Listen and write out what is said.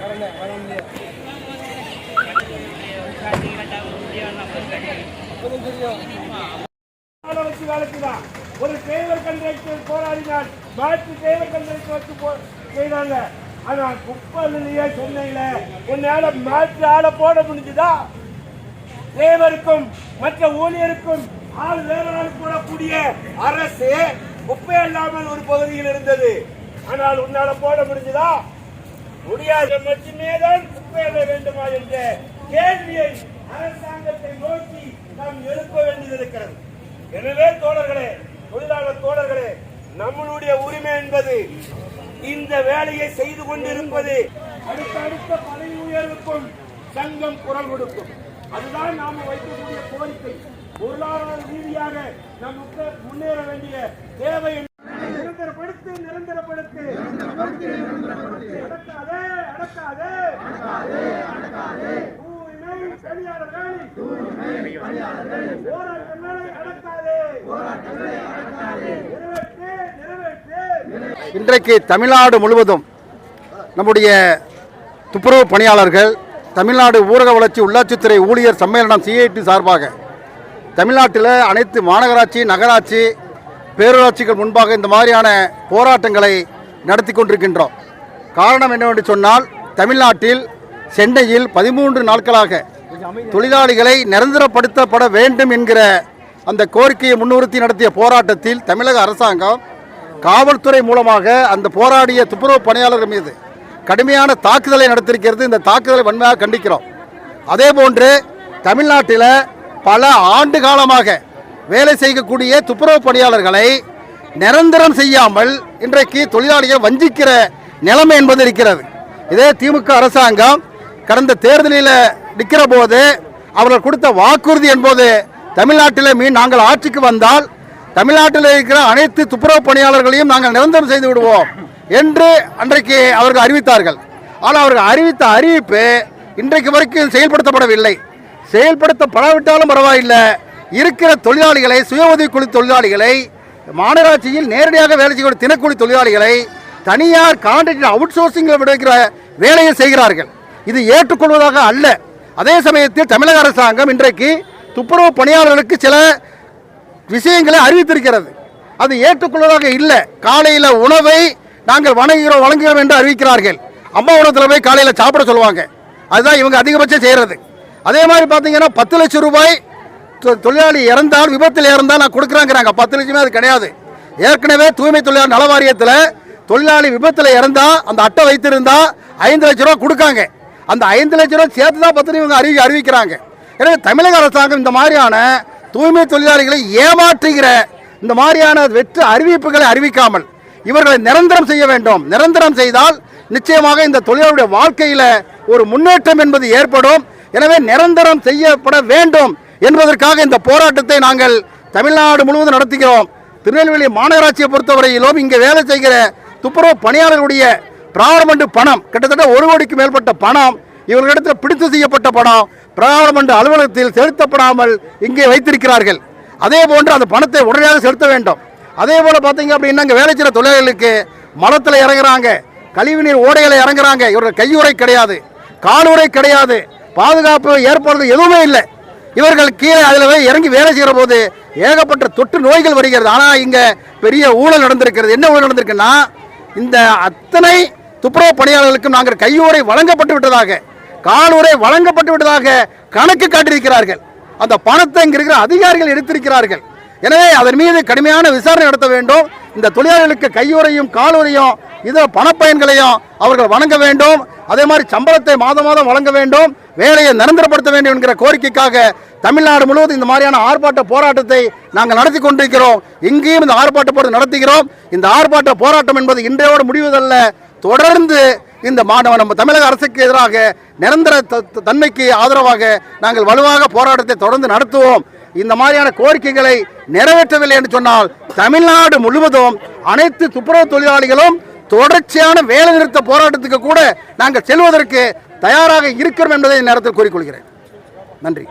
ஒரு driver contractor போராடினார், மாற்று டிரைவர் கண்ட்ராக்டர் வச்சு செய்தாங்க. ஆனா குப்பையிலேயே சென்னையில உன்னால மாற்று ஆளை போட முடிஞ்சுதா? டிரைவருக்கும் மற்ற ஊழியருக்கும் ஆள் வேற ஆள் போடக்கூடிய அரசு குப்பை இல்லாமல் ஒரு பகுதியில் இருந்தது. ஆனால் உன்னால போட முடிஞ்சுதா? முடியாது. மட்டுமேதான் குப்பையிட வேண்டுமா என்ற கேள்வியை அரசாங்கத்தை நோக்கி நாம் எழுப்ப வேண்டியிருக்கிறது. எனவே தோழர்களே, தொழிலாளர் தோழர்களே, நம்மளுடைய உரிமை என்பது இந்த வேலையை செய்து கொண்டிருப்பது. அடுத்த பதவி உயர்வுக்கும் சங்கம் குரல் கொடுக்கும். அதுதான் நாம வைக்கக்கூடிய கோரிக்கை. பொருளாதார ரீதியாக நமக்கு முன்னேற வேண்டிய தேவை. நிரந்தரப்படுத்து நிரந்தரப்படுத்து அடக்காதே அடக்காதே தூய்மை பணியாளர்கள் போராட்டங்களை அடக்காதே நிறைவேற்று நிறைவேற்று. இன்றைக்கு தமிழ்நாடு முழுவதும் நம்முடைய துப்புரவு பணியாளர்கள் தமிழ்நாடு ஊரக வளர்ச்சி உள்ளாட்சித்துறை ஊழியர் சம்மேளனம் CIT சார்பாக தமிழ்நாட்டில் அனைத்து மாநகராட்சி நகராட்சி பேரூராட்சிகள் முன்பாக இந்த மாதிரியான போராட்டங்களை நடத்தி கொண்டிருக்கின்றோம். காரணம் என்னவென்று சொன்னால், தமிழ்நாட்டில் சென்னையில் 13 நாட்களாக தொழிலாளிகளை நிரந்தரப்படுத்தப்பட வேண்டும் என்கிற அந்த கோரிக்கையை முன்னிறுத்தி நடத்திய போராட்டத்தில் தமிழக அரசாங்கம் காவல்துறை மூலமாக அந்த போராடிய துப்புரவு பணியாளர்கள் மீது கடுமையான தாக்குதலை நடத்தியிருக்கிறது. இந்த தாக்குதலை வன்மையாக கண்டிக்கிறோம். அதே போன்று தமிழ்நாட்டில் பல ஆண்டு காலமாக வேலை செய்யக்கூடிய துப்புரவு பணியாளர்களை நிரந்தரம் செய்யாமல் இன்றைக்கு தொழிலாளிகள் வஞ்சிக்கிற நிலைமை என்பது இருக்கிறது. இதே திமுக அரசாங்கம் கடந்த தேர்தலில் நிற்கிற போது அவர்கள் கொடுத்த வாக்குறுதி என்பது தமிழ்நாட்டில் நாங்கள் ஆட்சிக்கு வந்தால் தமிழ்நாட்டில் இருக்கிற அனைத்து துப்புரவு பணியாளர்களையும் நாங்கள் நிரந்தரம் செய்து விடுவோம் என்று அன்றைக்கு அவர்கள் அறிவித்தார்கள். ஆனால் அவர்கள் அறிவித்த அறிவிப்பு இன்றைக்கு வரைக்கும் செயல்படுத்தப்படவில்லை. செயல்படுத்தப்படாவிட்டாலும் பரவாயில்லை, இருக்கிற தொழிலாளிகளை, சுய உதவிக்குழு தொழிலாளிகளை, மாநகராட்சியில் நேரடியாக வேலை செய்யக்கூடிய தினக்கூலி தொழிலாளிகளை தனியார் கான்ட்ராக்ட் அவுட் சோர்சிங்கில் விடுவிக்கிற வேலையை செய்கிறார்கள். இது ஏற்றுக்கொள்வதாக அல்ல. அதே சமயத்தில் தமிழக அரசாங்கம் இன்றைக்கு துப்புரவு பணியாளர்களுக்கு சில விஷயங்களை அறிவித்திருக்கிறது. அது ஏற்றுக்கொள்வதாக இல்லை. காலையில் உணவை நாங்கள் வழங்குகிறோம் என்று அறிவிக்கிறார்கள். அம்மா உணவகத்தில் போய் காலையில் சாப்பிட சொல்லுவாங்க. அதுதான் இவங்க அதிகபட்சம் செய்கிறது. அதே மாதிரி பார்த்தீங்கன்னா 10 லட்சம் ரூபாய் தொழிலாளி இறந்தால், விபத்தில் இறந்தால் நான் கொடுக்குறாங்கிறாங்க. 10 லட்சமே அது கிடையாது. ஏற்கனவே தூய்மை தொழிலாளர் நல வாரியத்தில் தொழிலாளி விபத்தில் இறந்தால் அந்த அட்டை வைத்திருந்தால் 5 லட்ச ரூபா கொடுக்காங்க. அந்த 5 லட்ச ரூபா சேர்த்து தான் 10 இவங்க அறிவிக்கிறாங்க. எனவே தமிழக அரசாங்கம் இந்த மாதிரியான தூய்மை தொழிலாளிகளை ஏமாற்றுகிற இந்த மாதிரியான வெற்று அறிவிப்புகளை அறிவிக்காமல் இவர்களை நிரந்தரம் செய்ய வேண்டும். நிரந்தரம் செய்தால் நிச்சயமாக இந்த தொழிலாளருடைய வாழ்க்கையில் ஒரு முன்னேற்றம் என்பது ஏற்படும். எனவே நிரந்தரம் செய்யப்பட வேண்டும் என்பதற்காக இந்த போராட்டத்தை நாங்கள் தமிழ்நாடு முழுவதும் நடத்துகிறோம். திருநெல்வேலி மாநகராட்சியை பொறுத்தவரையிலும் இங்கே வேலை செய்கிற துப்புரவு பணியாளர்களுடைய பிராரமண்டு பணம் கிட்டத்தட்ட 1 கோடிக்கு மேற்பட்ட பணம் இவர்களிடத்தில் பிடித்து செய்யப்பட்ட பணம் பிராரமண்டு அலுவலகத்தில் செலுத்தப்படாமல் இங்கே வைத்திருக்கிறார்கள். அதே போன்று அந்த பணத்தை உடனடியாக செலுத்த வேண்டும். அதே போல் பார்த்தீங்க அப்படின்னா இங்கே வேலை செய்கிற தொழிலாளர்களுக்கு மலத்தில் இறங்குறாங்க, கழிவுநீர் ஓடைகளை இறங்குறாங்க. இவர்கள் கையுறை கிடையாது, காலுறை கிடையாது, பாதுகாப்பு ஏற்பாடு எதுவுமே இல்லை. இவர்கள் கீழே அதில் இறங்கி வேலை செய்கிற போது ஏகப்பட்ட தொற்று நோய்கள் வருகிறது. ஆனால் இங்கே பெரிய ஊழல் நடந்திருக்கிறது. என்ன ஊழல் நடந்திருக்குன்னா, இந்த அத்தனை துப்புரவு பணியாளர்களுக்கும் நாங்கள் கையுறை வழங்கப்பட்டு விட்டதாக, காலுறை வழங்கப்பட்டு விட்டதாக கணக்கு காட்டியிருக்கிறார்கள். அந்த பணத்தை இங்கே இருக்கிற அதிகாரிகள் எடுத்திருக்கிறார்கள். எனவே அதன் மீது கடுமையான விசாரணை நடத்த வேண்டும். இந்த தொழிலாளர்களுக்கு கையுறையும் காலுறையும் இதர பணப்பயன்களையும் அவர்கள் வழங்க வேண்டும். அதே மாதிரி சம்பளத்தை மாதம் வழங்க வேண்டும், வேலையை நிரந்தரப்படுத்த வேண்டும் என்கிற கோரிக்கைக்காக தமிழ்நாடு முழுவதும் இந்த மாதிரியான ஆர்ப்பாட்ட போராட்டத்தை நாங்கள் நடத்தி கொண்டிருக்கிறோம். இங்கேயும் இந்த ஆர்ப்பாட்ட போராட்டம் நடத்துகிறோம். இந்த ஆர்ப்பாட்ட போராட்டம் என்பது இன்றையோடு முடிவதல்ல, தொடர்ந்து இந்த நம்ம தமிழக அரசுக்கு எதிராக நிரந்தர தன்மைக்கு ஆதரவாக நாங்கள் வலுவாக போராட்டத்தை தொடர்ந்து நடத்துவோம். இந்த மாதிரியான கோரிக்கைகளை நிறைவேற்றவில்லை என்று சொன்னால் தமிழ்நாடு முழுவதும் அனைத்து துப்புரவு தொழிலாளிகளும் தொடர்ச்சியான வேலை நிறுத்த போராட்டத்துக்கு கூட நாங்கள் செல்வதற்கு தயாராக இருக்கிறோம் என்பதை இந்த நேரத்தில் கூறிக்கொள்கிறேன். நன்றி.